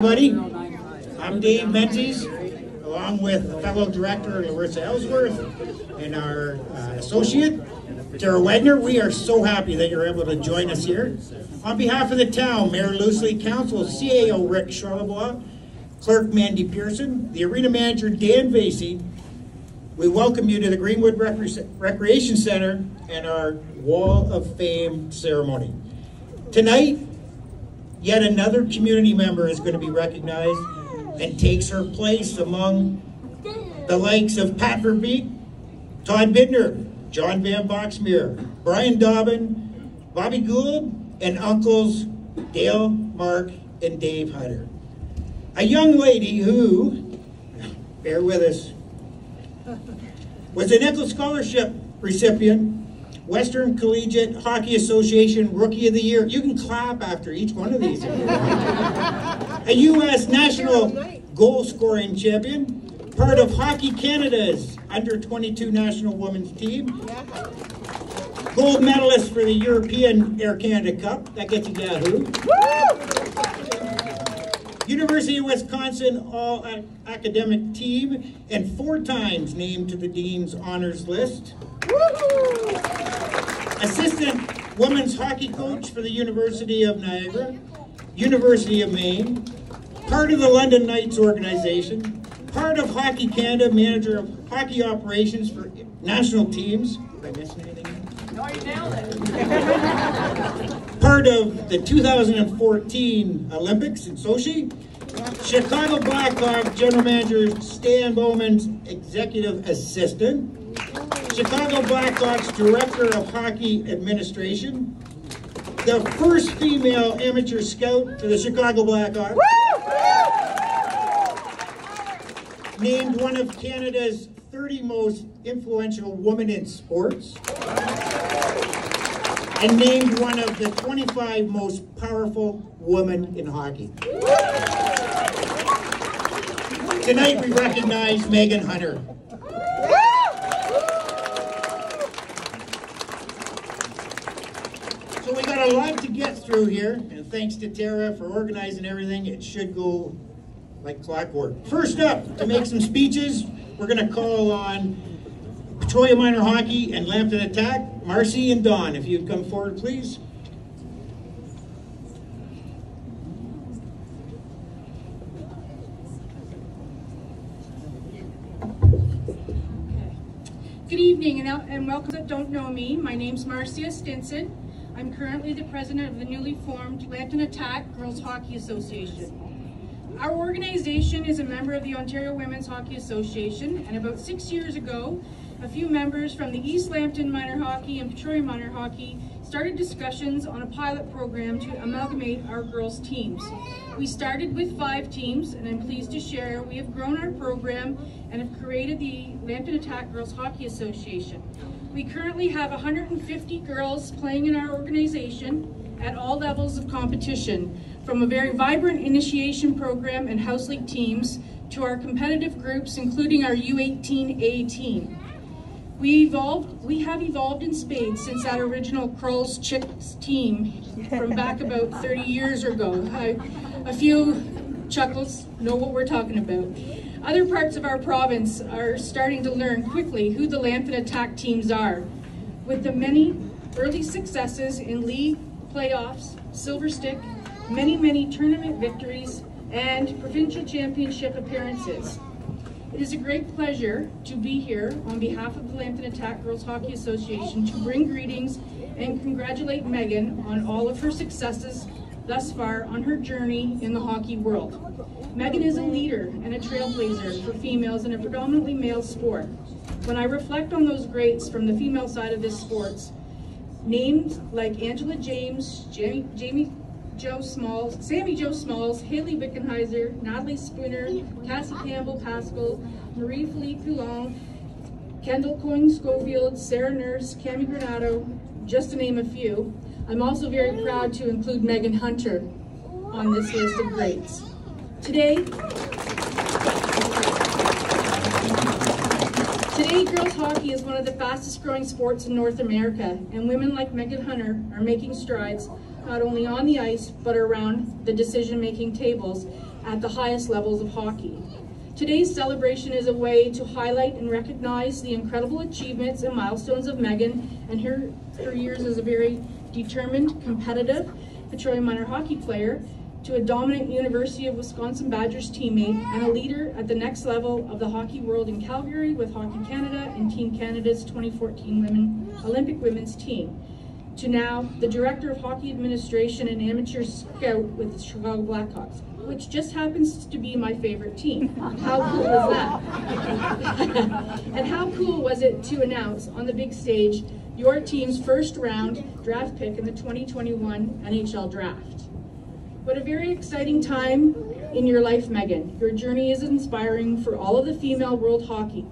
Everybody, I'm Dave Menzies, along with fellow director Larissa Ellsworth and our associate Tara Wagner. We are so happy that you're able to join us here. On behalf of the town, Mayor Loosely, Council, CAO Rick Charlebois, Clerk Mandy Pearson, the arena manager Dan Vasey, we welcome you to the Greenwood Recreation Center and our Wall of Fame ceremony. Tonight, yet another community member is going to be recognized and takes her place among the likes of Pat Verbeek, Todd Bidner, John Van Boxmeer, Brian Dobbin, Bobby Gould, and uncles Dale, Mark, and Dave Hutter. A young lady who, bear with us, was a Nickel Scholarship recipient, Western Collegiate Hockey Association Rookie of the Year. You can clap after each one of these if you want. A U.S. National Goal Scoring Champion, part of Hockey Canada's Under-22 National Women's Team. Gold medalist for the European Air Canada Cup. That gets you Yahoo. University of Wisconsin All-Academic Team, and 4 times named to the Dean's Honors List. Assistant women's hockey coach for the University of Niagara, University of Maine, part of the London Knights organization, part of Hockey Canada, manager of hockey operations for national teams. Did I miss anything? No, you nailed it. Part of the 2014 Olympics in Sochi. Chicago Blackhawks general manager Stan Bowman's executive assistant. Chicago Blackhawks Director of Hockey Administration, the first female amateur scout for the Chicago Blackhawks, named one of Canada's 30 most influential women in sports, and named one of the 25 most powerful women in hockey. Tonight we recognize Meghan Hunter. So we got a lot to get through here, and thanks to Tara for organizing everything. It should go like clockwork. First up, to make some speeches, we're going to call on Petrolia Minor Hockey and Lambton Attack, Marcy and Dawn. If you'd come forward, please. Good evening and welcome that don't know me. My name's Marcia Stinson. I'm currently the president of the newly formed Lambton Attack Girls Hockey Association. Our organization is a member of the Ontario Women's Hockey Association, and about 6 years ago, a few members from the East Lambton Minor Hockey and Petrolia Minor Hockey started discussions on a pilot program to amalgamate our girls' teams. We started with 5 teams, and I'm pleased to share we have grown our program and have created the Lambton Attack Girls Hockey Association. We currently have 150 girls playing in our organization at all levels of competition, from a very vibrant initiation program and house league teams to our competitive groups, including our U18A team. We have evolved in spades since that original Crowell's Chicks team from back about 30 years ago. A few chuckles know what we're talking about. Other parts of our province are starting to learn quickly who the Lambton Attack teams are. With the many early successes in league, playoffs, silver stick, many tournament victories, and provincial championship appearances. It is a great pleasure to be here on behalf of the Lambton Attack Girls Hockey Association to bring greetings and congratulate Meghan on all of her successes thus far on her journey in the hockey world. Meghan is a leader and a trailblazer for females in a predominantly male sport. When I reflect on those greats from the female side of this sports, names like Angela James, Sammy Jo Smalls, Haley Wickenheiser, Natalie Spooner, Cassie Campbell-Pascal, Marie-Philippe Poulin, Kendall Coyne-Schofield, Sarah Nurse, Cami Granado, just to name a few. I'm also very proud to include Meghan Hunter on this list of greats. Today, girls hockey is one of the fastest growing sports in North America, and women like Meghan Hunter are making strides not only on the ice, but around the decision-making tables at the highest levels of hockey. Today's celebration is a way to highlight and recognize the incredible achievements and milestones of Meghan and her years as a very determined, competitive Petrolia minor hockey player, to a dominant University of Wisconsin Badgers teammate and a leader at the next level of the hockey world in Calgary with Hockey Canada and Team Canada's 2014 Olympic women's team, to now the Director of Hockey Administration and Amateur Scout with the Chicago Blackhawks, which just happens to be my favorite team. How cool was that? And how cool was it to announce on the big stage your team's first round draft pick in the 2021 NHL Draft? What a very exciting time in your life, Meghan. Your journey is inspiring for all of the female world hockey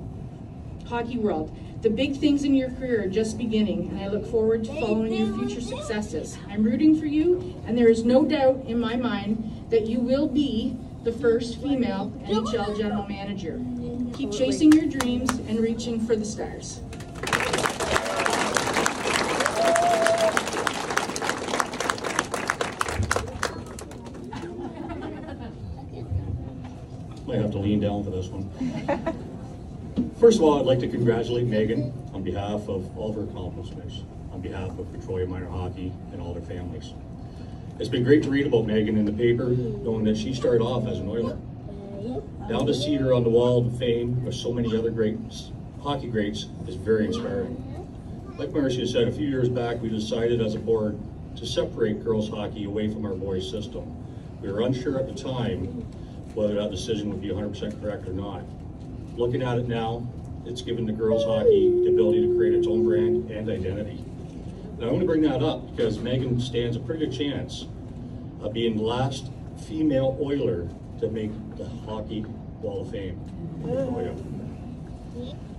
world. The big things in your career are just beginning, and I look forward to following your future successes. I'm rooting for you, and there is no doubt in my mind that you will be the first female NHL general manager. Keep chasing your dreams and reaching for the stars. Might have to lean down for this one. First of all, I'd like to congratulate Meghan on behalf of all of her accomplishments, on behalf of Petrolia Minor Hockey and all their families. It's been great to read about Meghan in the paper, knowing that she started off as an Oiler. Now to see her on the wall of fame with so many other greats, hockey greats, is very inspiring. Like Marcia said, a few years back, we decided as a board to separate girls hockey away from our boys system. We were unsure at the time whether that decision would be 100% correct or not. Looking at it now, it's given the girls hockey the ability to create its own brand and identity. And I want to bring that up because Meghan stands a pretty good chance of being the last female Oiler to make the Hockey Wall of Fame.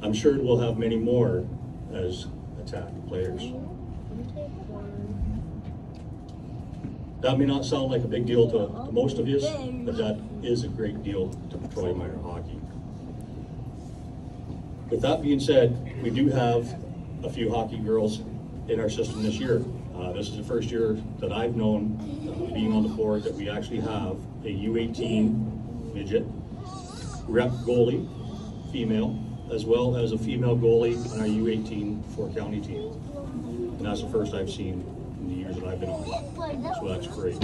I'm sure we'll have many more as attack players. That may not sound like a big deal to most of you, but that is a great deal to Petrolia Minor Hockey. With that being said, we do have a few hockey girls in our system this year. This is the first year that I've known, being on the board, that we actually have a U18 midget rep goalie, female, as well as a female goalie on our U18 four-county team. And that's the first I've seen in the years that I've been on. So that's great.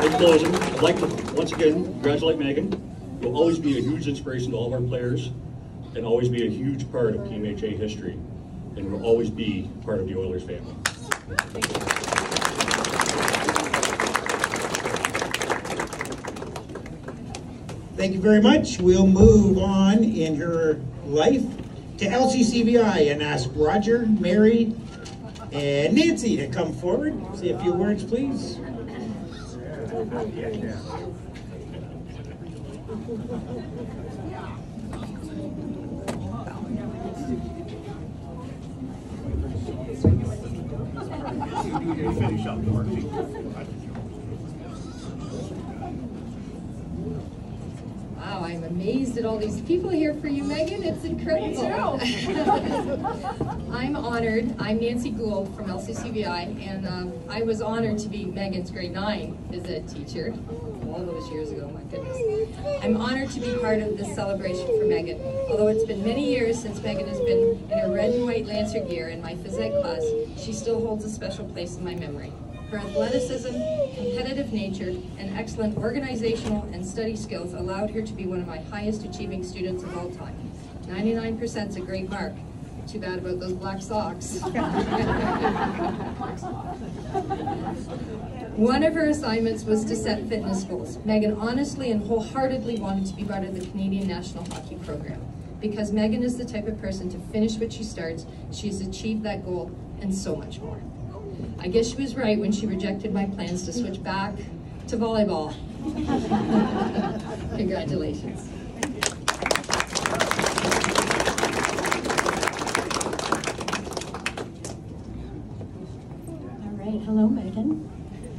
In closing, I'd like to once again congratulate Meghan. You'll always be a huge inspiration to all of our players and always be a huge part of Team HA history, and will always be part of the Oilers family. Thank you very much. We'll move on in her life to LCCVI and ask Roger, Mary, and Nancy to come forward. Say a few words, please. Wow, I'm amazed at all these people here for you, Meghan. It's incredible. I'm honored. I'm Nancy Gould from LCCVI, and I was honored to be Meghan's grade 9 phys ed teacher all those years ago, my goodness. I'm honored to be part of this celebration for Meghan. Although it's been many years since Meghan has been in her red and white Lancer gear in my phys ed class, she still holds a special place in my memory. Her athleticism, competitive nature, and excellent organizational and study skills allowed her to be one of my highest achieving students of all time. 99% is a great mark. Too bad about those black socks. One of her assignments was to set fitness goals. Meghan honestly and wholeheartedly wanted to be part of the Canadian National Hockey Program. Because Meghan is the type of person to finish what she starts, she's achieved that goal and so much more. I guess she was right when she rejected my plans to switch back to volleyball. Congratulations. All right, hello Meghan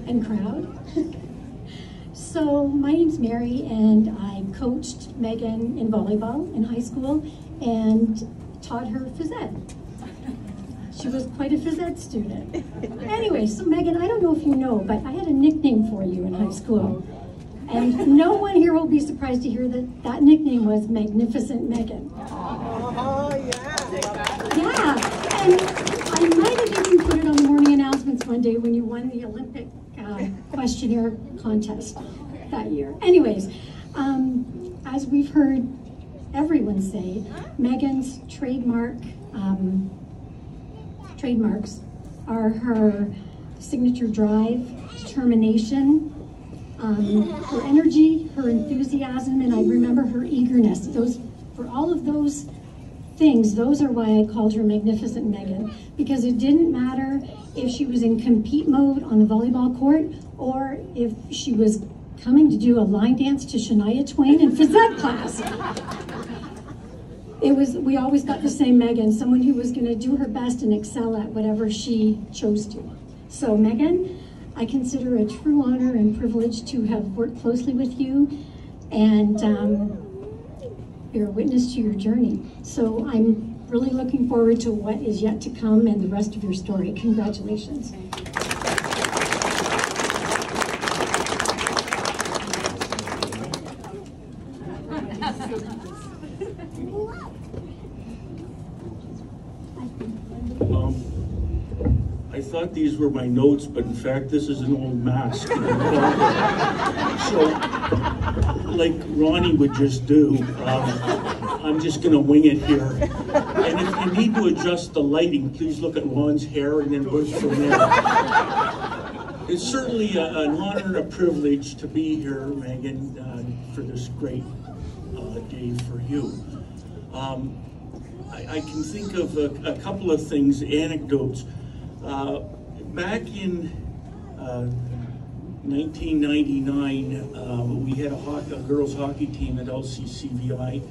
and crowd. So my name's Mary, and I coached Meghan in volleyball in high school and taught her phys ed. She was quite a phys ed student. Anyway, so Meghan, I don't know if you know, but I had a nickname for you in high school. And no one here will be surprised to hear that that nickname was Magnificent Meghan. Oh, yeah. Yeah, and I might have even put it on the morning announcements one day when you won the Olympic questionnaire contest that year. Anyways, as we've heard everyone say, Meghan's trademarks are her signature drive, determination, her energy, her enthusiasm, and I remember her eagerness. For all of those things, those are why I called her Magnificent Meghan, because it didn't matter if she was in compete mode on the volleyball court or if she was coming to do a line dance to Shania Twain in phys ed class. We always got the same Meghan, someone who was going to do her best and excel at whatever she chose to. So Meghan, I consider a true honor and privilege to have worked closely with you, and you're a witness to your journey. So I'm really looking forward to what is yet to come and the rest of your story. Congratulations. I thought these were my notes, but in fact, this is an old mask. So, like Ronnie would just do, I'm just going to wing it here. And if you need to adjust the lighting, please look at Ron's hair and then work from there. It's certainly an honor and a privilege to be here, Meghan, for this great day for you. I can think of a couple of things, anecdotes. Back in 1999, we had a girls hockey team at LCCVI,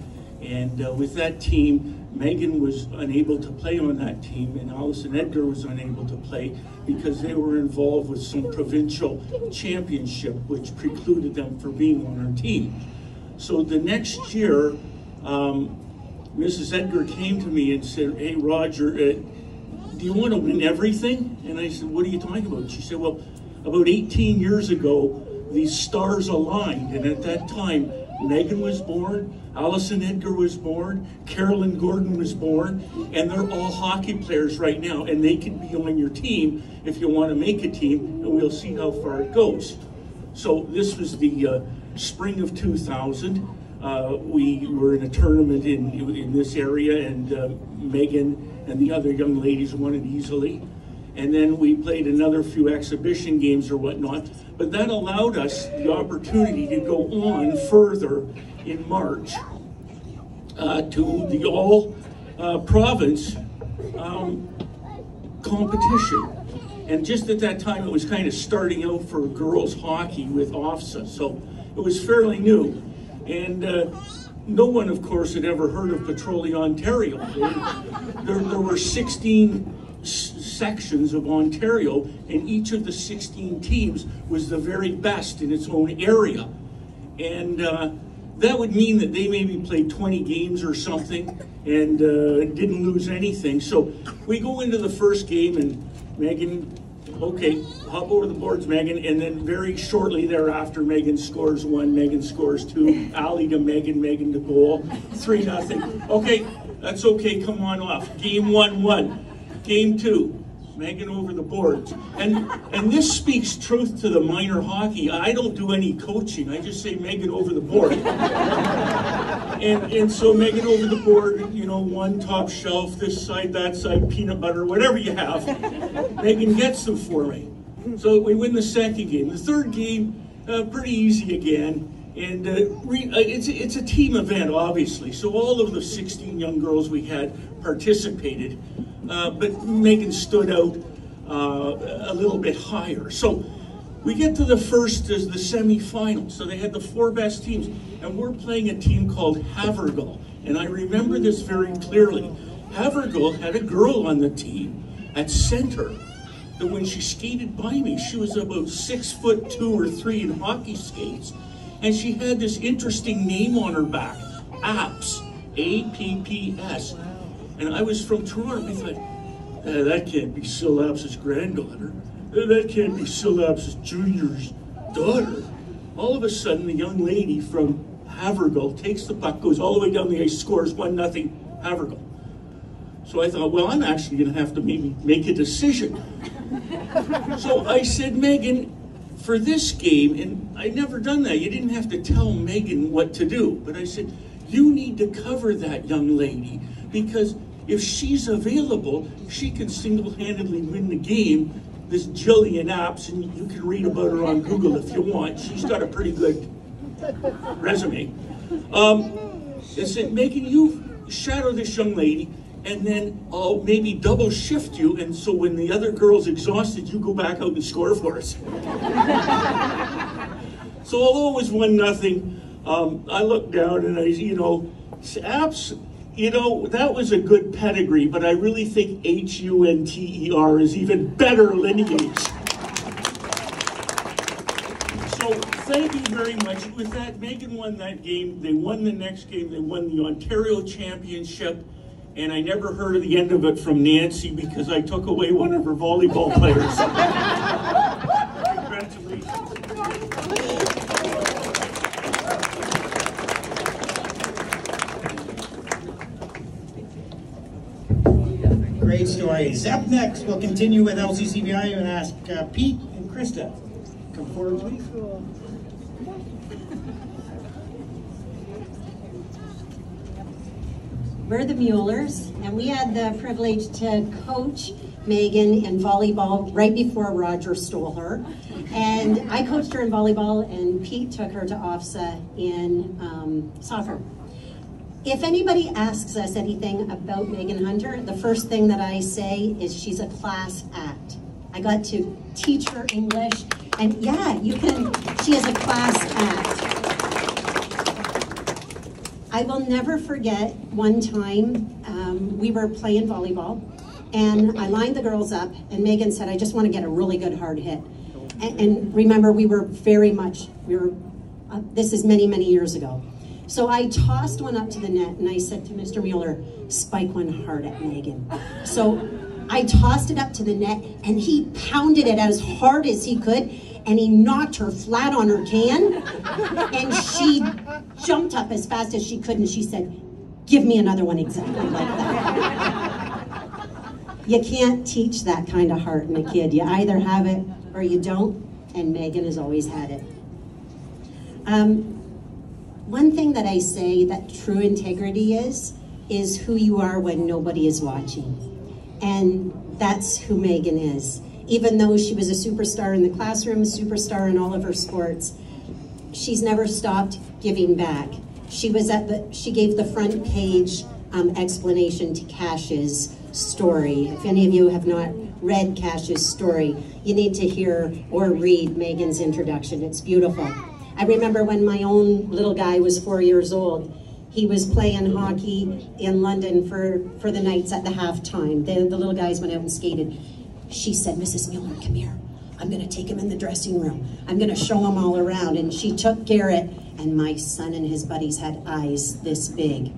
and with that team, Meghan was unable to play on that team, and Allison Edgar was unable to play because they were involved with some provincial championship, which precluded them from being on our team. So the next year, Mrs. Edgar came to me and said, "Hey, Roger, do you want to win everything?" And I said, "What are you talking about?" She said, "Well, about 18 years ago, these stars aligned, and at that time, Meghan was born, Allison Edgar was born, Carolyn Gordon was born, and they're all hockey players right now, and they can be on your team if you want to make a team, and we'll see how far it goes." So this was the spring of 2000. We were in a tournament in this area, and Meghan and the other young ladies won it easily. And then we played another few exhibition games or whatnot, but that allowed us the opportunity to go on further in March to the all-province competition. And just at that time, it was kind of starting out for girls hockey with OFSA, so it was fairly new. And no one, of course, had ever heard of Petrolia, Ontario. There were 16 sections of Ontario, and each of the 16 teams was the very best in its own area. And that would mean that they maybe played 20 games or something and didn't lose anything. So we go into the first game, and Meghan, okay, hop over the boards, Meghan, and then very shortly thereafter, Meghan scores 1, Meghan scores 2, Allie to Meghan, Meghan to goal, 3-0. Okay, that's okay, come on off. Game 1-1. Game 2, Meghan over the boards. And this speaks truth to the minor hockey. I don't do any coaching. I just say Meghan over the board. And so Meghan over the board, you know, one top shelf, this side, that side, peanut butter, whatever you have. Meghan gets them for me. So we win the second game. The third game, pretty easy again. And it's a team event, obviously. So all of the 16 young girls we had participated. But Meghan stood out a little bit higher. So we get to the semifinals. So they had the 4 best teams, and we're playing a team called Havergal. And I remember this very clearly. Havergal had a girl on the team at center that when she skated by me, she was about 6'2" or 3" in hockey skates, and she had this interesting name on her back, Apps, A-P-P-S. And I was from Toronto. I thought, That can't be Syllapse's granddaughter. That can't be Syllapse Jr.'s daughter. All of a sudden, the young lady from Havergal takes the puck, goes all the way down the ice, scores 1-0 Havergal. So I thought, well, I'm actually going to have to maybe make a decision. So I said, Meghan, for this game, and I'd never done that, you didn't have to tell Meghan what to do, but I said, you need to cover that young lady, because if she's available, she can single-handedly win the game. This Jillian Apps, and you can read about her on Google if you want. She's got a pretty good resume. I said, Meghan, you shadow this young lady, and then I'll maybe double shift you, and so when the other girl's exhausted, you go back out and score for us. So although it was 1-0, I looked down and Apps, that was a good pedigree, but I really think Hunter is even better lineage. So thank you very much. With that, Meghan won that game. They won the next game. They won the Ontario Championship. And I never heard of the end of it from Nancy because I took away one of her volleyball players. Congratulations. Great stories. Up next, we'll continue with LCCVI and ask Pete and Krista. Come forward, please. We're the Muellers, and we had the privilege to coach Meghan in volleyball right before Roger stole her. And I coached her in volleyball, and Pete took her to OFSA in soccer. If anybody asks us anything about Meghan Hunter, the first thing that I say is she's a class act. I got to teach her English, and yeah, she is a class act. I will never forget one time we were playing volleyball, and I lined the girls up, and Meghan said, I just want to get a really good hard hit. And remember, this is many, many years ago. So I tossed one up to the net, and I said to Mr. Mueller, spike one hard at Meghan. So I tossed it up to the net, and he pounded it as hard as he could, and he knocked her flat on her can, and she jumped up as fast as she could, and she said, give me another one exactly like that. You can't teach that kind of heart in a kid. You either have it or you don't, and Meghan has always had it. One thing that I say that true integrity is who you are when nobody is watching. And that's who Meghan is. Even though she was a superstar in the classroom, a superstar in all of her sports, she's never stopped giving back. She gave the front page explanation to Cash's story. If any of you have not read Cash's story, you need to hear or read Meghan's introduction. It's beautiful. I remember when my own little guy was 4 years old, he was playing hockey in London for the Knights at the halftime. The little guys went out and skated. She said, Mrs. Mueller, come here. I'm going to take him in the dressing room. I'm going to show him all around. And she took Garrett, and my son and his buddies had eyes this big.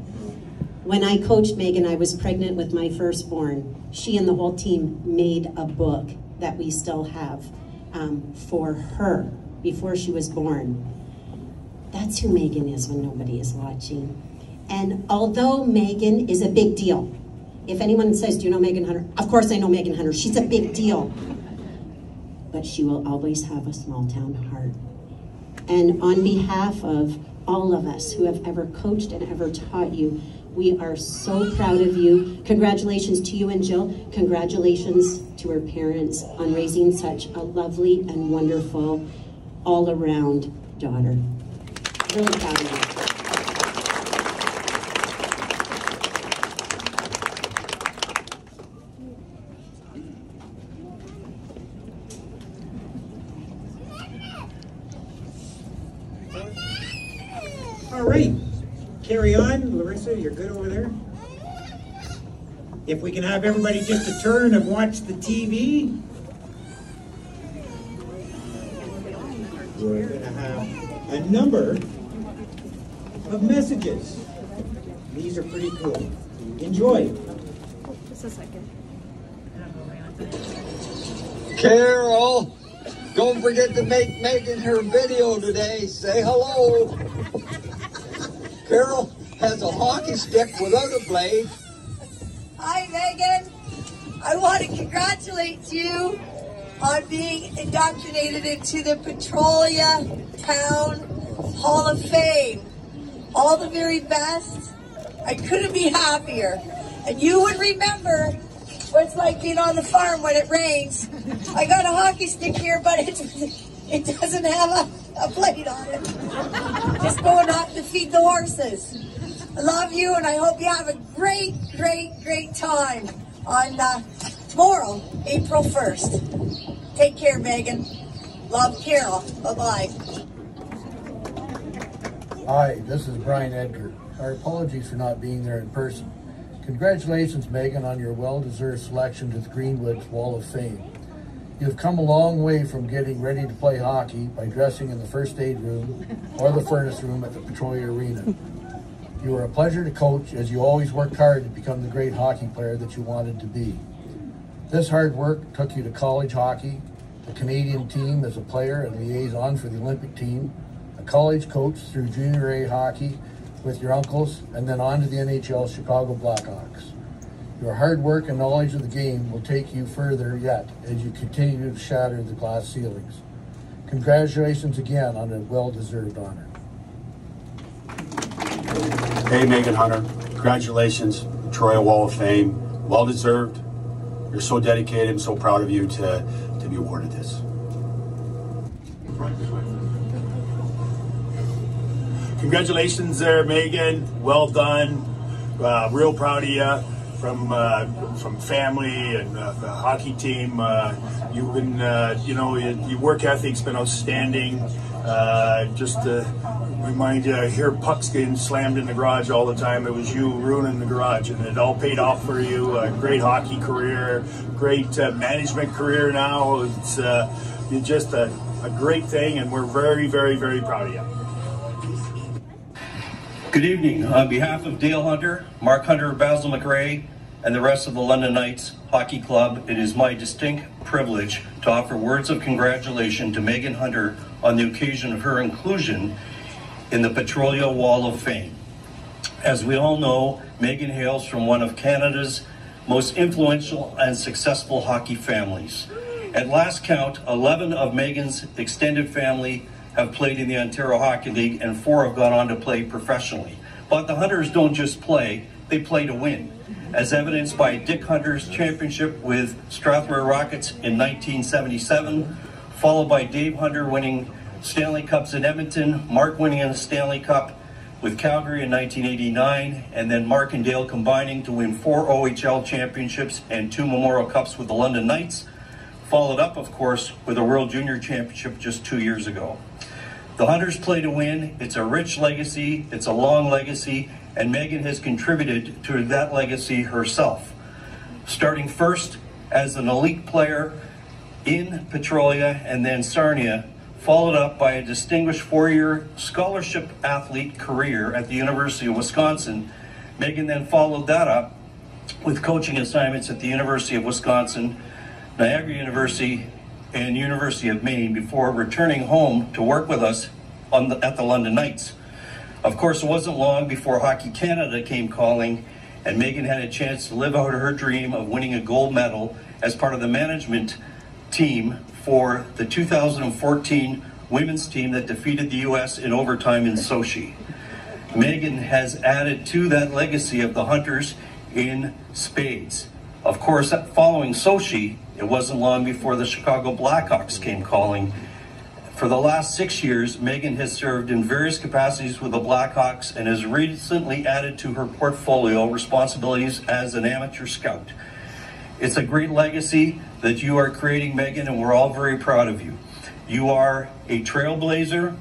When I coached Meghan, I was pregnant with my firstborn. She and the whole team made a book that we still have for her before she was born. That's who Meghan is when nobody is watching. And although Meghan is a big deal, if anyone says, do you know Meghan Hunter? Of course I know Meghan Hunter. She's a big deal. But she will always have a small town heart. And on behalf of all of us who have ever coached and ever taught you, we are so proud of you. Congratulations to you and Jill. Congratulations to her parents on raising such a lovely and wonderful all-around daughter. Really proud of you. All right, carry on. Larissa, you're good over there? If we can have everybody just to turn and watch the TV. We're going to have a number of messages. These are pretty cool. Enjoy. Just a second. Carol, don't forget to make Megan her video today. Say hello. Carol has a hockey stick without a blade. Hi, Megan. I want to congratulate you on being indoctrinated into the Petrolia Town Hall of Fame. All the very best. I couldn't be happier. And you would remember what it's like being on the farm when it rains. I got a hockey stick here, but it doesn't have a blade on it. Just going off to feed the horses. I love you, and I hope you have a great, great, great time on tomorrow, April 1st. Take care, Megan. Love, Carol. Bye-bye. Hi, this is Brian Edgar. Our apologies for not being there in person. Congratulations, Megan, on your well-deserved selection to the Greenwood's Wall of Fame. You have come a long way from getting ready to play hockey by dressing in the first aid room or the furnace room at the Petrolia Arena. You are a pleasure to coach, as you always worked hard to become the great hockey player that you wanted to be. This hard work took you to college hockey, the Canadian team as a player and liaison for the Olympic team, a college coach through junior A hockey with your uncles, and then on to the NHL Chicago Blackhawks. Your hard work and knowledge of the game will take you further yet as you continue to shatter the glass ceilings. Congratulations again on a well-deserved honor. Hey, Meghan Hunter, congratulations, Petrolia Wall of Fame, well-deserved. You're so dedicated. I'm so proud of you to be awarded this. Congratulations there, Meghan. Well done. Real proud of you from family and the hockey team. You've been, your work ethic's been outstanding. Just to remind you, I hear pucks getting slammed in the garage all the time. It was you ruining the garage, and it all paid off for you. A great hockey career, great management career now. It's just a great thing, and we're very, very, very proud of you. Good evening. On behalf of Dale Hunter, Mark Hunter, Basil McRae, and the rest of the London Knights Hockey Club, it is my distinct privilege to offer words of congratulation to Meghan Hunter on the occasion of her inclusion in the Petrolia Wall of Fame. As we all know, Meghan hails from one of Canada's most influential and successful hockey families. At last count, 11 of Meghan's extended family have played in the Ontario Hockey League, and 4 have gone on to play professionally. But the Hunters don't just play, they play to win, as evidenced by Dick Hunter's championship with Strathmore Rockets in 1977, followed by Dave Hunter winning Stanley Cups in Edmonton, Mark winning a Stanley Cup with Calgary in 1989, and then Mark and Dale combining to win 4 OHL championships and 2 Memorial Cups with the London Knights, followed up, of course, with a World Junior Championship just 2 years ago. The Hunters play to win. It's a rich legacy, it's a long legacy, and Meghan has contributed to that legacy herself. Starting first as an elite player in Petrolia and then Sarnia, followed up by a distinguished 4-year scholarship athlete career at the University of Wisconsin. Meghan then followed that up with coaching assignments at the University of Wisconsin, Niagara University, and University of Maine before returning home to work with us at the London Knights. Of course, it wasn't long before Hockey Canada came calling, and Meghan had a chance to live out her dream of winning a gold medal as part of the management team for the 2014 women's team that defeated the U.S. in overtime in Sochi. Meghan has added to that legacy of the Hunters in spades. Of course, following Sochi, it wasn't long before the Chicago Blackhawks came calling. For the last 6 years, Meghan has served in various capacities with the Blackhawks and has recently added to her portfolio responsibilities as an amateur scout. It's a great legacy that you are creating, Meghan, and we're all very proud of you. You are a trailblazer,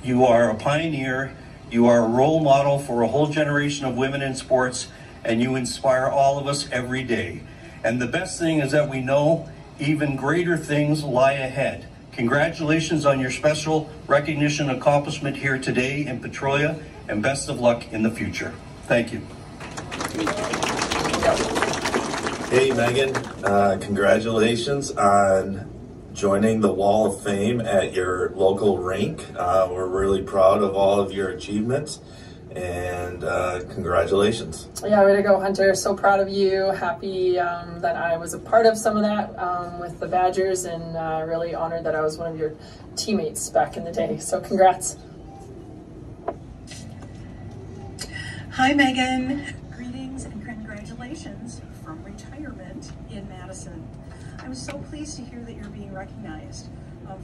you are a pioneer, you are a role model for a whole generation of women in sports, and you inspire all of us every day. And the best thing is that we know even greater things lie ahead. Congratulations on your special recognition accomplishment here today in Petrolia, and best of luck in the future. Thank you. Hey Megan, congratulations on joining the Wall of Fame at your local rink. We're really proud of all of your achievements, and congratulations. Yeah, way to go, Hunter. So proud of you. Happy that I was a part of some of that with the Badgers, and really honored that I was one of your teammates back in the day. So congrats. Hi Megan. Greetings and congratulations from retirement in Madison. I'm so pleased to hear that you're being recognized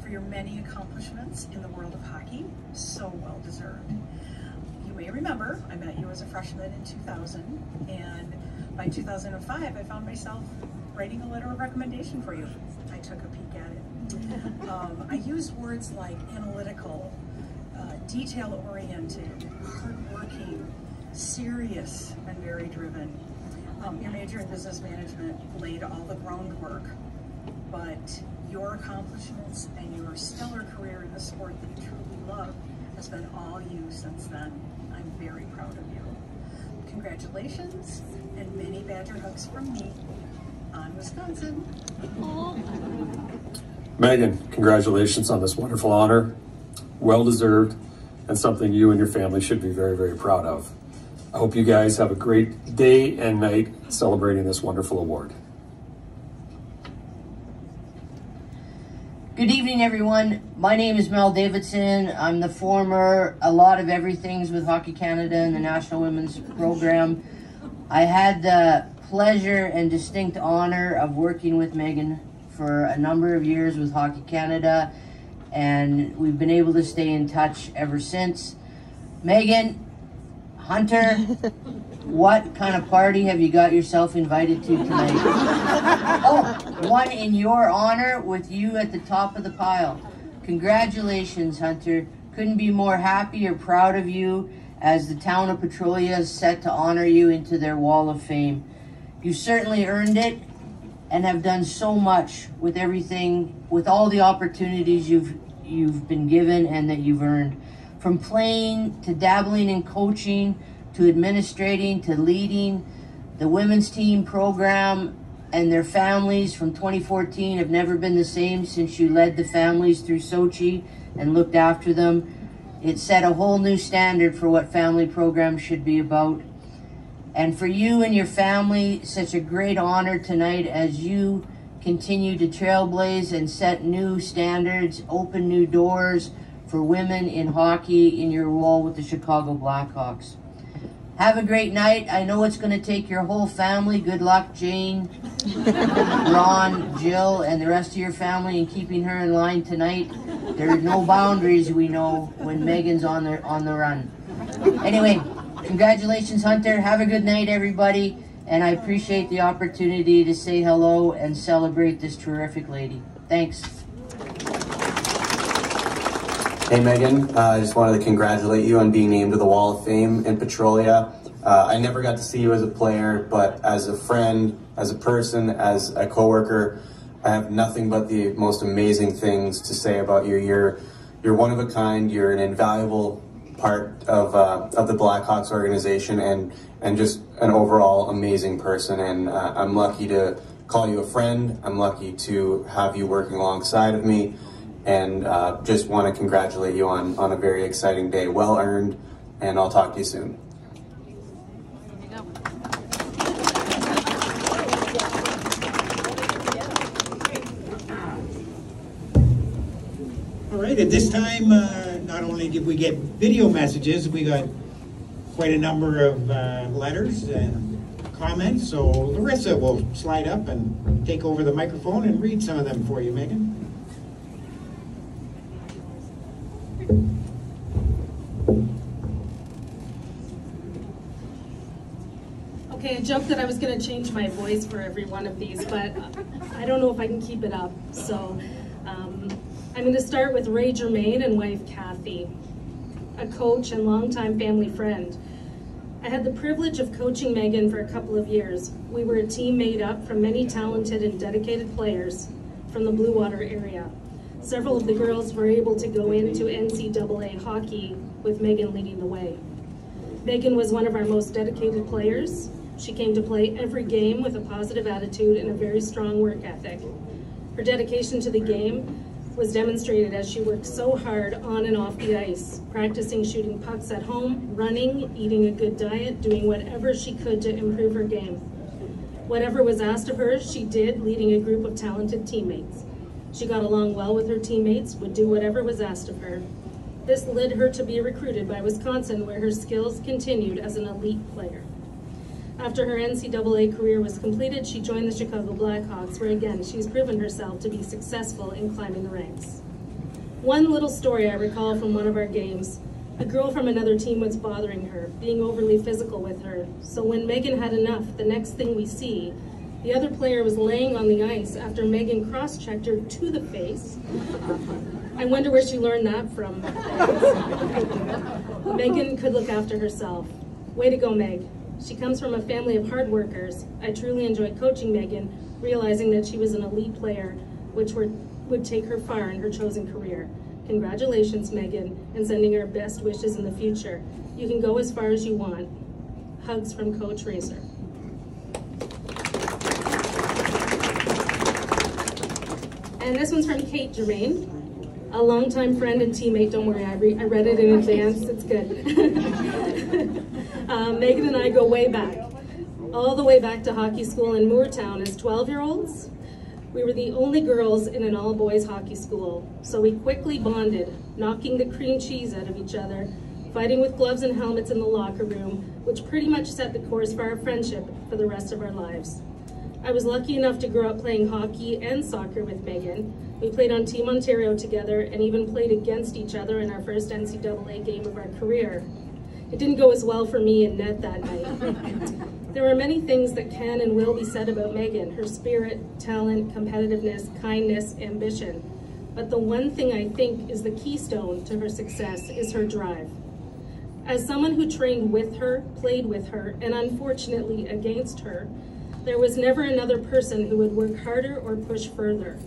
for your many accomplishments in the world of hockey. So well deserved. You may remember I met you as a freshman in 2000, and by 2005 I found myself writing a letter of recommendation for you. I took a peek at it. I used words like analytical, detail-oriented, hardworking, serious, and very driven. Your major in business management laid all the groundwork, but your accomplishments and your stellar career in the sport that you truly love has been all you since then. I'm very proud of you. Congratulations, and many Badger hugs from me on Wisconsin. Megan, congratulations on this wonderful honor. Well deserved, and something you and your family should be very, very proud of. I hope you guys have a great day and night celebrating this wonderful award. Good evening, everyone. My name is Mel Davidson. I'm the former a lot of everythings with Hockey Canada and the National Women's Program. I had the pleasure and distinct honor of working with Meghan for a number of years with Hockey Canada, and we've been able to stay in touch ever since. Meghan, Hunter, what kind of party have you got yourself invited to tonight? Oh, one in your honor with you at the top of the pile. Congratulations, Hunter. Couldn't be more happy or proud of you as the town of Petrolia is set to honor you into their Wall of Fame. You certainly earned it and have done so much with everything, with all the opportunities you've been given and that you've earned. From playing to dabbling in coaching to administrating to leading, the women's team program and their families from 2014 have never been the same since you led the families through Sochi and looked after them. It set a whole new standard for what family programs should be about. And for you and your family, such a great honor tonight as you continue to trailblaze and set new standards, open new doors for women in hockey in your role with the Chicago Blackhawks. Have a great night. I know it's going to take your whole family. Good luck, Jane, Ron, Jill, and the rest of your family in keeping her in line tonight. There are no boundaries, we know, when Megan's on the run. Anyway, congratulations, Hunter. Have a good night, everybody. And I appreciate the opportunity to say hello and celebrate this terrific lady. Thanks. Hey Megan, I just wanted to congratulate you on being named to the Wall of Fame in Petrolia. I never got to see you as a player, but as a friend, as a person, as a coworker, I have nothing but the most amazing things to say about you. You're one of a kind. You're an invaluable part of the Blackhawks organization, and just an overall amazing person. And I'm lucky to call you a friend. I'm lucky to have you working alongside of me. And just want to congratulate you on a very exciting day. Well earned, and I'll talk to you soon. All right, at this time, not only did we get video messages, we got quite a number of letters and comments. So Larissa will slide up and take over the microphone and read some of them for you, Megan. Okay, I joked that I was going to change my voice for every one of these, but I don't know if I can keep it up. So I'm going to start with Ray Germain and wife Kathy, a coach and longtime family friend. I had the privilege of coaching Meghan for a couple of years. We were a team made up from many talented and dedicated players from the Blue Water area. Several of the girls were able to go into NCAA hockey with Meghan leading the way. Meghan was one of our most dedicated players, She came to play every game with a positive attitude and a very strong work ethic. Her dedication to the game was demonstrated as she worked so hard on and off the ice, practicing shooting pucks at home, running, eating a good diet, doing whatever she could to improve her game. Whatever was asked of her, she did, leading a group of talented teammates. She got along well with her teammates, would do whatever was asked of her. This led her to be recruited by Wisconsin, where her skills continued as an elite player. After her NCAA career was completed, she joined the Chicago Blackhawks, where again, she's proven herself to be successful in climbing the ranks. One little story I recall from one of our games, a girl from another team was bothering her, being overly physical with her. So when Meghan had enough, the next thing we see, the other player was laying on the ice after Meghan cross-checked her to the face. I wonder where she learned that from. Meghan could look after herself. Way to go, Meg. She comes from a family of hard workers. I truly enjoyed coaching Meghan, realizing that she was an elite player, which would take her far in her chosen career. Congratulations, Meghan, and sending her best wishes in the future. You can go as far as you want. Hugs from Coach Racer. And this one's from Kate Germain, a longtime friend and teammate. Don't worry, I read it in advance. It's good. Meghan and I go way back, all the way back to hockey school in Moortown as 12-year-olds. We were the only girls in an all-boys hockey school, so we quickly bonded, knocking the cream cheese out of each other, fighting with gloves and helmets in the locker room, which pretty much set the course for our friendship for the rest of our lives. I was lucky enough to grow up playing hockey and soccer with Meghan. We played on Team Ontario together and even played against each other in our first NCAA game of our career. It didn't go as well for me in net that night. There are many things that can and will be said about Meghan, her spirit, talent, competitiveness, kindness, ambition. But the one thing I think is the keystone to her success is her drive. As someone who trained with her, played with her, and unfortunately against her, there was never another person who would work harder or push further.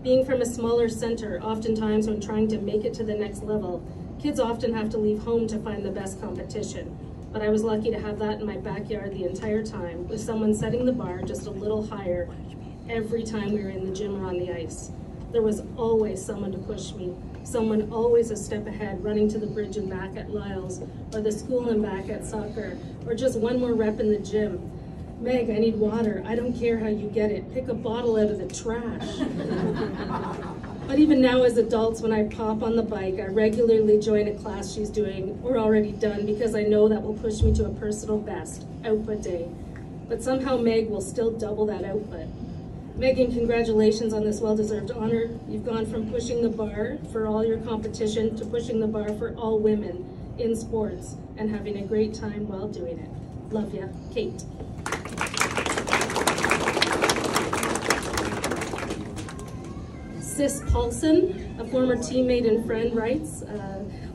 Being from a smaller center, oftentimes when trying to make it to the next level, kids often have to leave home to find the best competition. But I was lucky to have that in my backyard the entire time, with someone setting the bar just a little higher every time we were in the gym or on the ice. There was always someone to push me, someone always a step ahead, running to the bridge and back at Lyle's, or the school and back at soccer, or just one more rep in the gym. Meg, I need water. I don't care how you get it. Pick a bottle out of the trash. But even now as adults, when I pop on the bike, I regularly join a class she's doing or already done because I know that will push me to a personal best, output day. But somehow Meg will still double that output. Meghan, congratulations on this well-deserved honor. You've gone from pushing the bar for all your competition to pushing the bar for all women in sports and having a great time while doing it. Love ya, Kate. Sis Paulson, a former teammate and friend, writes,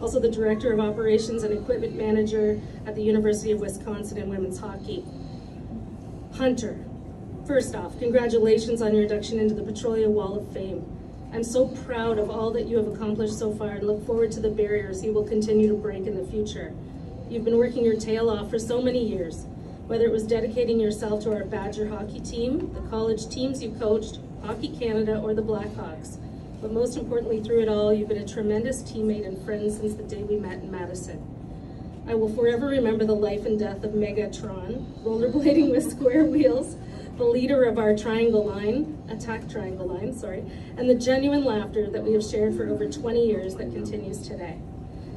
also the Director of Operations and Equipment Manager at the University of Wisconsin in women's hockey. Hunter, first off, congratulations on your induction into the Petrolia Wall of Fame. I'm so proud of all that you have accomplished so far and look forward to the barriers you will continue to break in the future. You've been working your tail off for so many years, whether it was dedicating yourself to our Badger hockey team, the college teams you coached, Hockey Canada, or the Blackhawks. But most importantly, through it all, you've been a tremendous teammate and friend since the day we met in Madison. I will forever remember the life and death of Megatron, rollerblading with square wheels, the leader of our triangle line, attack triangle line, sorry, and the genuine laughter that we have shared for over 20 years that continues today.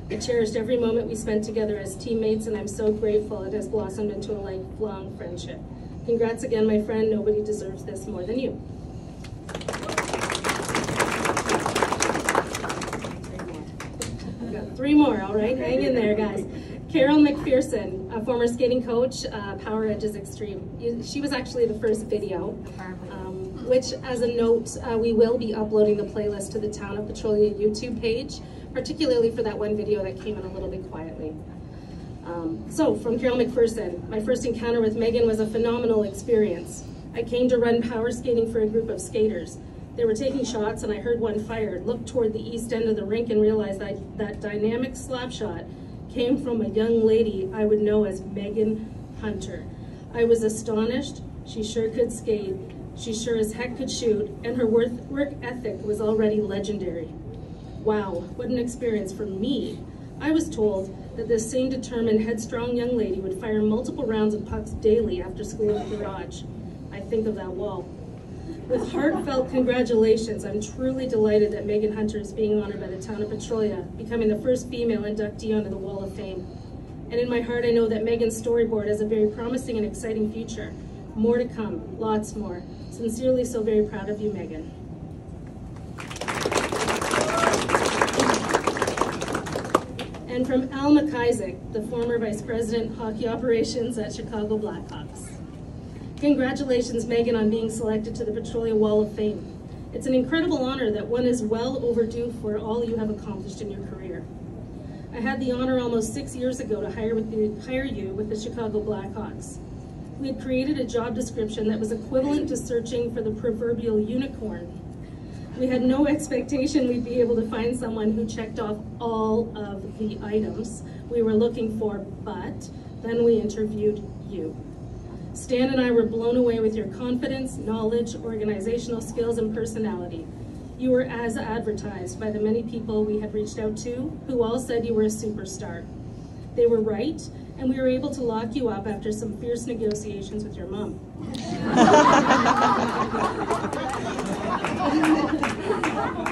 I cherished every moment we spent together as teammates, and I'm so grateful it has blossomed into a lifelong friendship. Congrats again, my friend. Nobody deserves this more than you. I've got 3 more, all right? Hang in there, guys. Carol Mcpherson, a former skating coach, Power Edges Extreme. She was actually the first video, which, as a note, we will be uploading the playlist to the Town of Petrolia YouTube page, particularly for that one video that came in a little bit quietly. So, from Carol Mcpherson, my first encounter with Meghan was a phenomenal experience. I came to run power skating for a group of skaters. They were taking shots and I heard one fired, looked toward the east end of the rink and realized that dynamic slap shot came from a young lady I would know as Meghan Hunter. I was astonished. She sure could skate. She sure as heck could shoot, and her work ethic was already legendary. Wow, what an experience for me. I was told that this same determined, headstrong young lady would fire multiple rounds of pucks daily after school in the garage. I think of that wall. With heartfelt congratulations, I'm truly delighted that Meghan Hunter is being honored by the town of Petrolia, becoming the first female inductee onto the Wall of Fame. And in my heart, I know that Meghan's storyboard has a very promising and exciting future. More to come, lots more. Sincerely, so very proud of you, Meghan. And from Al McIsaac, the former Vice President, Hockey Operations at Chicago Blackhawks. Congratulations, Meghan, on being selected to the Petrolia Wall of Fame. It's an incredible honor that one is well overdue for all you have accomplished in your career. I had the honor almost 6 years ago to hire you with the Chicago Blackhawks. We had created a job description that was equivalent to searching for the proverbial unicorn. We had no expectation we'd be able to find someone who checked off all of the items we were looking for, but then we interviewed you. Stan and I were blown away with your confidence, knowledge, organizational skills, and personality. You were as advertised by the many people we had reached out to, who all said you were a superstar. They were right, and we were able to lock you up after some fierce negotiations with your mom.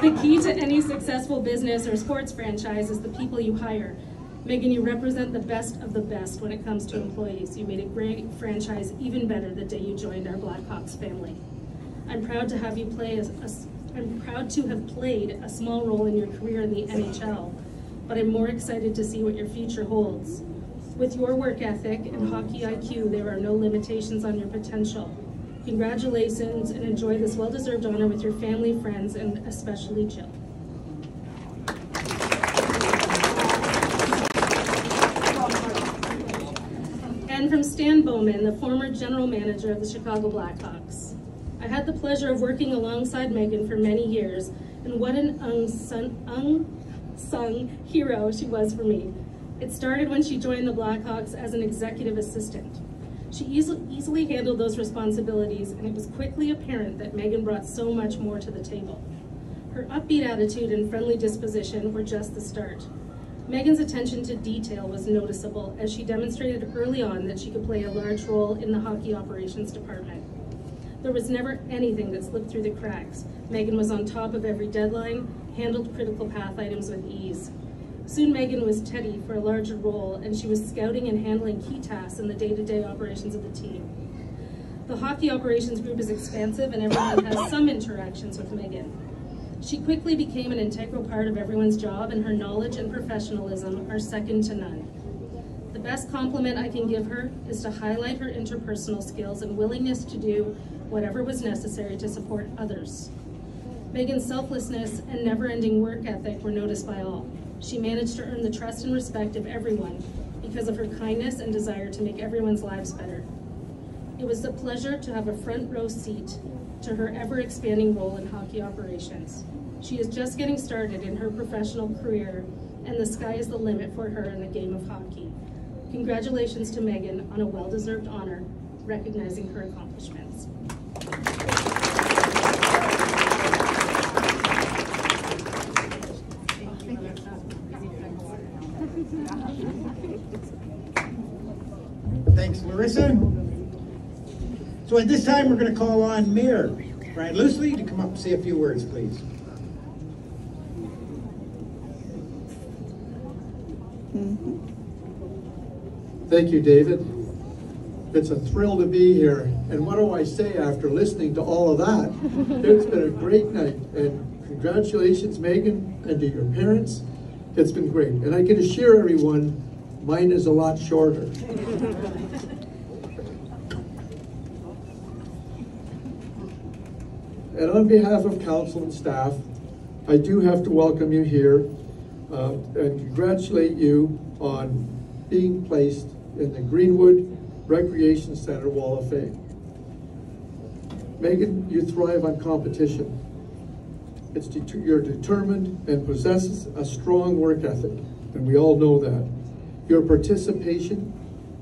The key to any successful business or sports franchise is the people you hire. Meghan, you represent the best of the best when it comes to employees. You made a great franchise even better the day you joined our Blackhawks family. I'm proud to have you I'm proud to have played a small role in your career in the NHL, but I'm more excited to see what your future holds. With your work ethic and hockey IQ, there are no limitations on your potential. Congratulations, and enjoy this well-deserved honor with your family, friends, and especially Jill. And from Stan Bowman, the former general manager of the Chicago Blackhawks. I had the pleasure of working alongside Meghan for many years, and what an unsung hero she was for me. It started when she joined the Blackhawks as an executive assistant. She easily handled those responsibilities, and it was quickly apparent that Meghan brought so much more to the table. Her upbeat attitude and friendly disposition were just the start. Meghan's attention to detail was noticeable, as she demonstrated early on that she could play a large role in the hockey operations department. There was never anything that slipped through the cracks. Meghan was on top of every deadline, handled critical path items with ease. Soon Meghan was Teddy for a larger role, and she was scouting and handling key tasks in the day-to-day operations of the team. The hockey operations group is expansive, and everyone has some interactions with Meghan. She quickly became an integral part of everyone's job, and her knowledge and professionalism are second to none. The best compliment I can give her is to highlight her interpersonal skills and willingness to do whatever was necessary to support others. Meghan's selflessness and never-ending work ethic were noticed by all. She managed to earn the trust and respect of everyone because of her kindness and desire to make everyone's lives better. It was a pleasure to have a front row seat to her ever-expanding role in hockey operations. She is just getting started in her professional career, and the sky is the limit for her in the game of hockey. Congratulations to Meghan on a well-deserved honor, recognizing her accomplishments. Thanks, Larissa. So at this time, we're going to call on Mayor Brian Loosely to come up and say a few words, please. Thank you, David. It's a thrill to be here. And what do I say after listening to all of that? It's been a great night. And congratulations, Meghan, and to your parents. It's been great. And I can assure everyone, mine is a lot shorter. And on behalf of council and staff, I do have to welcome you here and congratulate you on being placed in the Greenwood Recreation Center Wall of Fame. Meghan, you thrive on competition. You're determined and possesses a strong work ethic, and we all know that. Your participation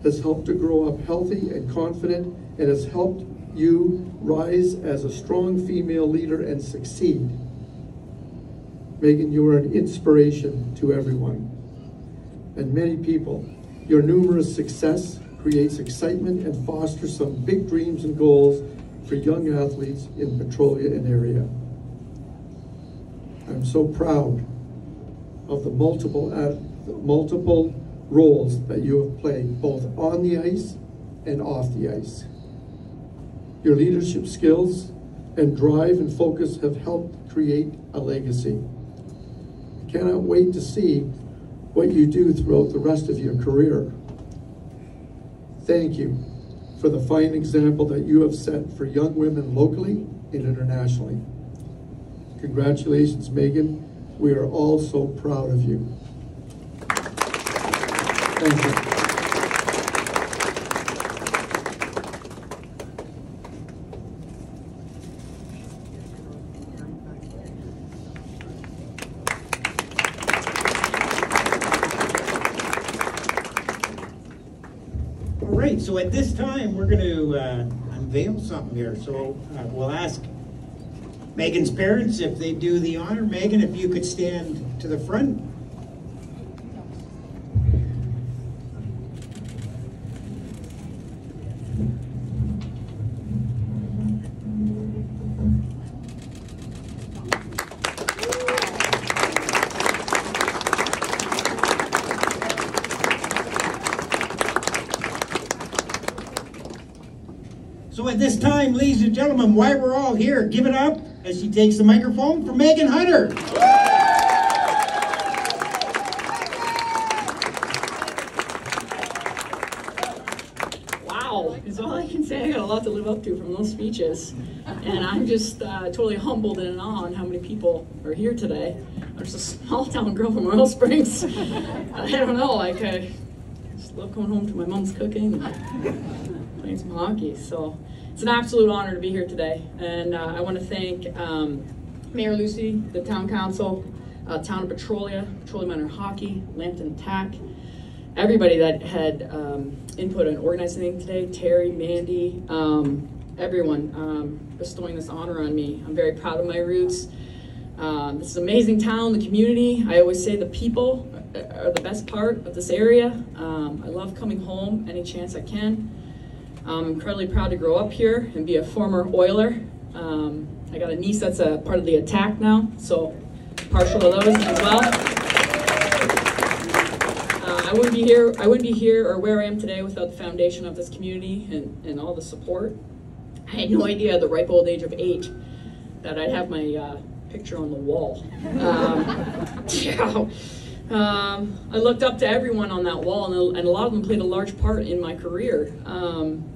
has helped to grow up healthy and confident, and has helped you rise as a strong female leader and succeed. Meghan, you are an inspiration to everyone and many people. Your numerous success creates excitement and fosters some big dreams and goals for young athletes in Petrolia and area. I'm so proud of the multiple roles that you have played, both on the ice and off the ice. Your leadership skills and drive and focus have helped create a legacy. I cannot wait to see what you do throughout the rest of your career. Thank you for the fine example that you have set for young women locally and internationally. Congratulations, Meghan. We are all so proud of you. Thank you. All right, so at this time, we're going to unveil something here. So we'll ask Meghan's parents if they do the honor. Meghan, if you could stand to the front. So at this time, ladies and gentlemen, why we're all here, give it up as she takes the microphone for Meghan Hunter. Wow, is all I can say. I got a lot to live up to from those speeches. And I'm just totally humbled and in awe on how many people are here today. I'm just a small town girl from Oil Springs. I don't know, like I just love going home to my mom's cooking and playing some hockey. So it's an absolute honor to be here today. And I want to thank Mayor Lucy, the town council, town of Petrolia, Petrolia Minor Hockey, Lambton TAC, everybody that had input on organizing today, Terry, Mandy, everyone bestowing this honor on me. I'm very proud of my roots. This is an amazing town, the community. I always say the people are the best part of this area. I love coming home any chance I can. I'm incredibly proud to grow up here and be a former Oiler. I got a niece that's a part of the Attack now, so partial to those as well. I wouldn't be here or where I am today without the foundation of this community and all the support. I had no idea at the ripe old age of 8 that I'd have my picture on the wall. I looked up to everyone on that wall, and a lot of them played a large part in my career.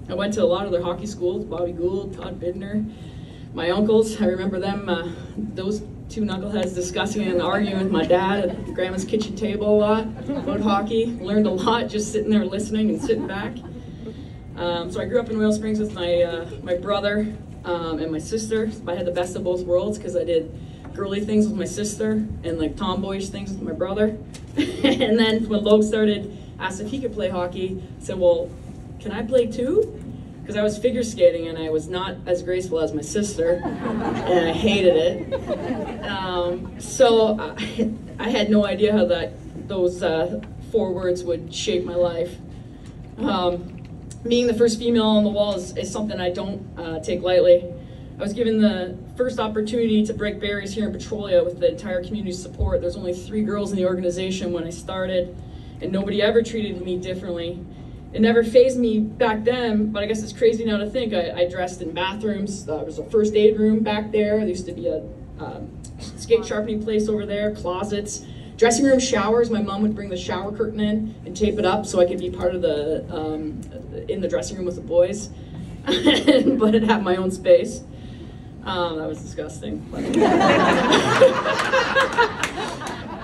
I went to a lot of their hockey schools, Bobby Gould, Todd Bidner, my uncles. I remember them, those two knuckleheads discussing and arguing with my dad at Grandma's kitchen table a lot about hockey. Learned a lot just sitting there listening and sitting back. So I grew up in Oil Springs with my brother and my sister. I had the best of both worlds because I did girly things with my sister and like tomboyish things with my brother. And then when Logue asked if he could play hockey, I said, well, can I play too? Because I was figure skating and I was not as graceful as my sister, and I hated it. So I had no idea how those 4 words would shape my life. Being the first female on the wall is something I don't take lightly. I was given the first opportunity to break barriers here in Petrolia with the entire community's support. There's only 3 girls in the organization when I started, and nobody ever treated me differently. It never fazed me back then, but I guess it's crazy now to think. I dressed in bathrooms. There was a first aid room back there. There used to be a skate sharpening place over there, closets, dressing room showers. My mom would bring the shower curtain in and tape it up so I could be part of in the dressing room with the boys, but I'd have my own space. That was disgusting.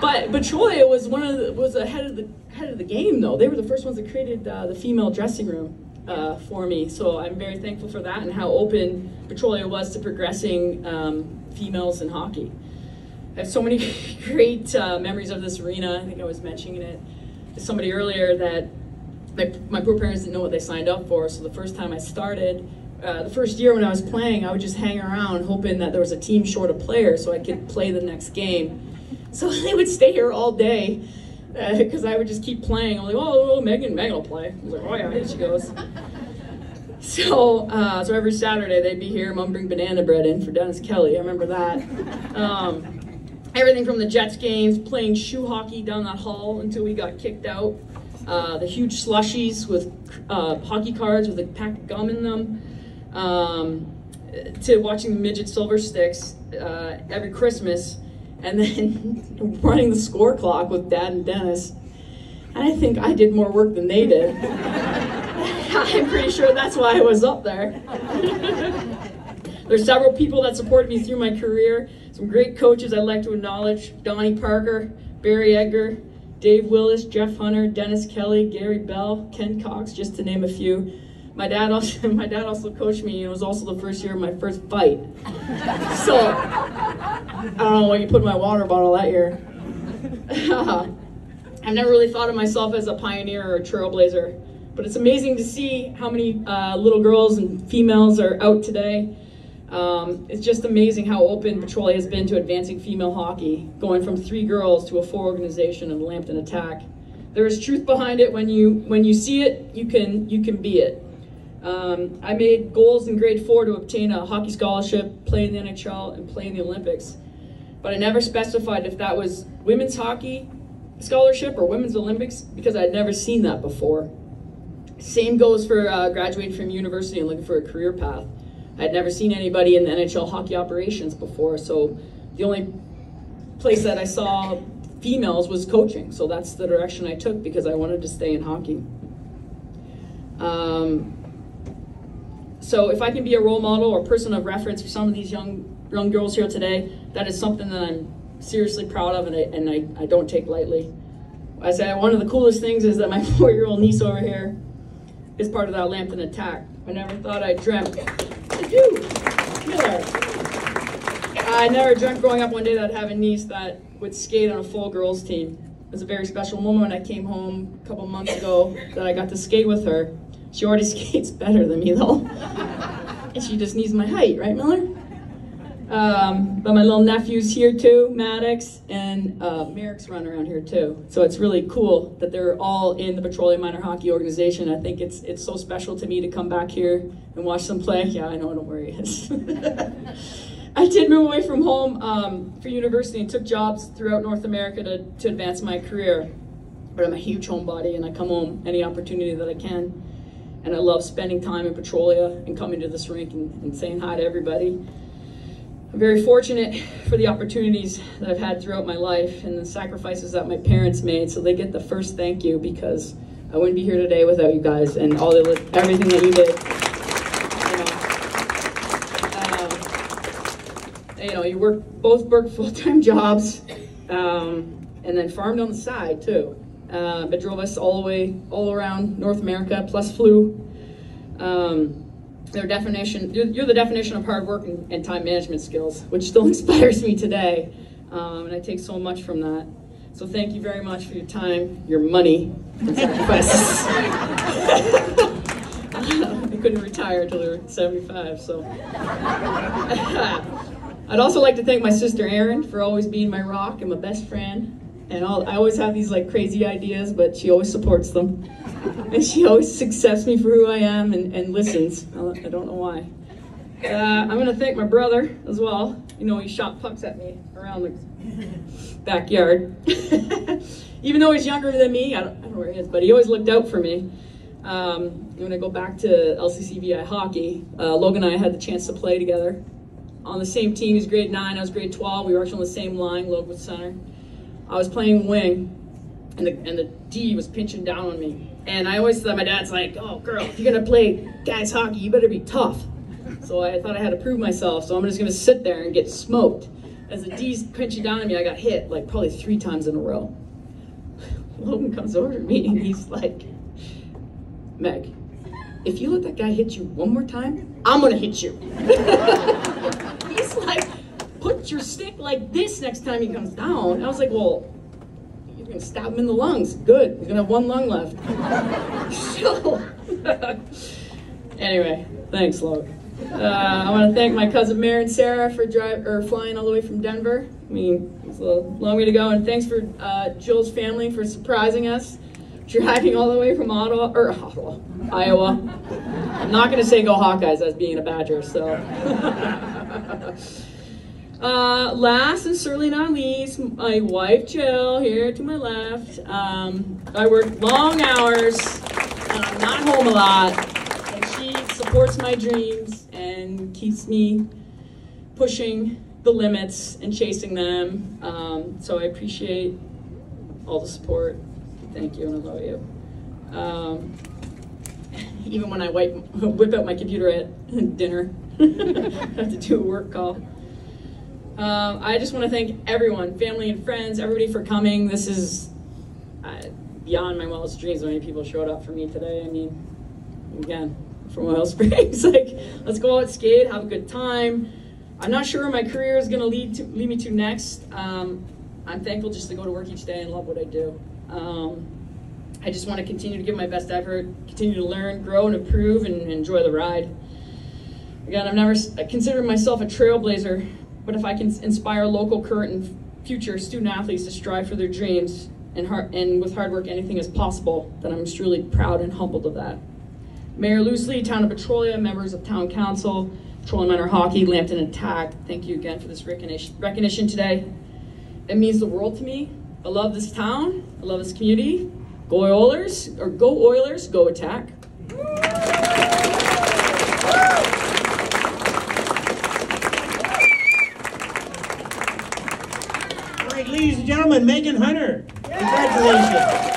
But Petrolia was ahead of the game, though. They were the first ones that created the female dressing room for me. So I'm very thankful for that and how open Petrolia was to progressing females in hockey. I have so many great memories of this arena. I think I was mentioning it to somebody earlier that my poor parents didn't know what they signed up for, so the first time I started, the first year when I was playing, I would just hang around hoping that there was a team short of players so I could play the next game. So they would stay here all day because I would just keep playing. I'm like, oh, Meghan will play. I was like, oh yeah, here she goes. So every Saturday they'd be here. Mom bring banana bread in for Dennis Kelly. I remember that. Everything from the Jets games, playing shoe hockey down that hall until we got kicked out. The huge slushies with hockey cards with a pack of gum in them. To watching the midget silver sticks every Christmas, and then running the score clock with Dad and Dennis. And I think I did more work than they did. I'm pretty sure that's why I was up there. There's several people that supported me through my career. Some great coaches I'd like to acknowledge: Donnie Parker, Barry Edgar, Dave Willis, Jeff Hunter, Dennis Kelly, Gary Bell, Ken Cox, just to name a few. My dad also coached me, and it was also the first year of my first fight. So, I don't know what you put in my water bottle that year. I've never really thought of myself as a pioneer or a trailblazer, but it's amazing to see how many little girls and females are out today. It's just amazing how open Petrolia has been to advancing female hockey, going from 3 girls to a 4 organization in Lambton Attack. There is truth behind it. When you see it, you can be it. I made goals in grade 4 to obtain a hockey scholarship, play in the NHL, and play in the Olympics. But I never specified if that was women's hockey scholarship or women's Olympics because I'd never seen that before. Same goes for graduating from university and looking for a career path. I'd never seen anybody in the NHL hockey operations before, so the only place that I saw females was coaching. So that's the direction I took because I wanted to stay in hockey. So if I can be a role model or person of reference for some of these young girls here today, that is something that I'm seriously proud of, and I don't take lightly. I say one of the coolest things is that my 4-year-old niece over here is part of that Lambton Attack. I never thought I dreamt. I never dreamt growing up one day that I'd have a niece that would skate on a full girls team. It was a very special moment when I came home a couple months ago that I got to skate with her. She already skates better than me though. And she just needs my height, right, Miller? But my little nephew's here too, Maddox, and Merrick's run around here too. So it's really cool that they're all in the Petrolia Minor Hockey Organization. I think it's so special to me to come back here and watch them play. Yeah, I know, don't worry. I did move away from home for university and took jobs throughout North America to advance my career. But I'm a huge homebody and I come home any opportunity that I can. And I love spending time in Petrolia and coming to this rink and saying hi to everybody. I'm very fortunate for the opportunities that I've had throughout my life and the sacrifices that my parents made, so they get the first thank you because I wouldn't be here today without you guys and everything that you did. You both worked full-time jobs and then farmed on the side too. It drove us all around North America, plus flew. You're the definition of hard work and time management skills, which still inspires me today, and I take so much from that. So thank you very much for your time, your money, and sacrifices. I couldn't retire until they were 75, so. I'd also like to thank my sister Erin for always being my rock and my best friend. And I always have these like crazy ideas, but she always supports them. And she always accepts me for who I am and listens. I don't know why. I'm going to thank my brother as well. You know, he shot pucks at me around the backyard. Even though he's younger than me, I don't know where he is, but he always looked out for me. When I go back to LCCVI hockey, Logan and I had the chance to play together. On the same team, he's grade 9, I was grade 12. We were actually on the same line, Logan was center. I was playing wing, and the D was pinching down on me. And I always thought, my dad's like, oh girl, if you're gonna play guys hockey, you better be tough. So I thought I had to prove myself, so I'm just gonna sit there and get smoked. As the D's pinching down on me, I got hit like probably 3 times in a row. Logan comes over to me and he's like, Meg, if you let that guy hit you one more time, I'm gonna hit you. He's like, put your stick like this next time he comes down. I was like, well, fucking stab him in the lungs. Good, he's gonna have one lung left. So, anyway, thanks, Logan. I want to thank my cousin Mary and Sarah for flying all the way from Denver. I mean, it's a long way to go. And thanks for Jill's family for surprising us, driving all the way from Iowa. I'm not going to say go Hawkeyes as being a Badger. So, last and certainly not least, my wife Jill here to my left. I work long hours, and I'm not home a lot. Supports my dreams and keeps me pushing the limits and chasing them. So I appreciate all the support. Thank you, and I love you. Even when I whip out my computer at dinner, I have to do a work call. I just want to thank everyone, family and friends, everybody for coming. This is beyond my wildest dreams. So many people showed up for me today. I mean, again, from Oil Springs, like, let's go out, skate, have a good time. I'm not sure where my career is going to lead me to next. I'm thankful just to go to work each day and love what I do. I just want to continue to give my best effort, continue to learn, grow, and improve, and enjoy the ride. Again, I've never considered myself a trailblazer, but if I can inspire local, current, and future student athletes to strive for their dreams and with hard work, anything is possible, then I'm truly proud and humbled of that. Mayor Loosley, Town of Petrolia, members of Town Council, Petrolia Minor Hockey, Lambton and TAC, thank you again for this recognition today. It means the world to me. I love this town. I love this community. Go Oilers, or go Oilers, go Attack. All right, ladies and gentlemen, Meghan Hunter. Congratulations.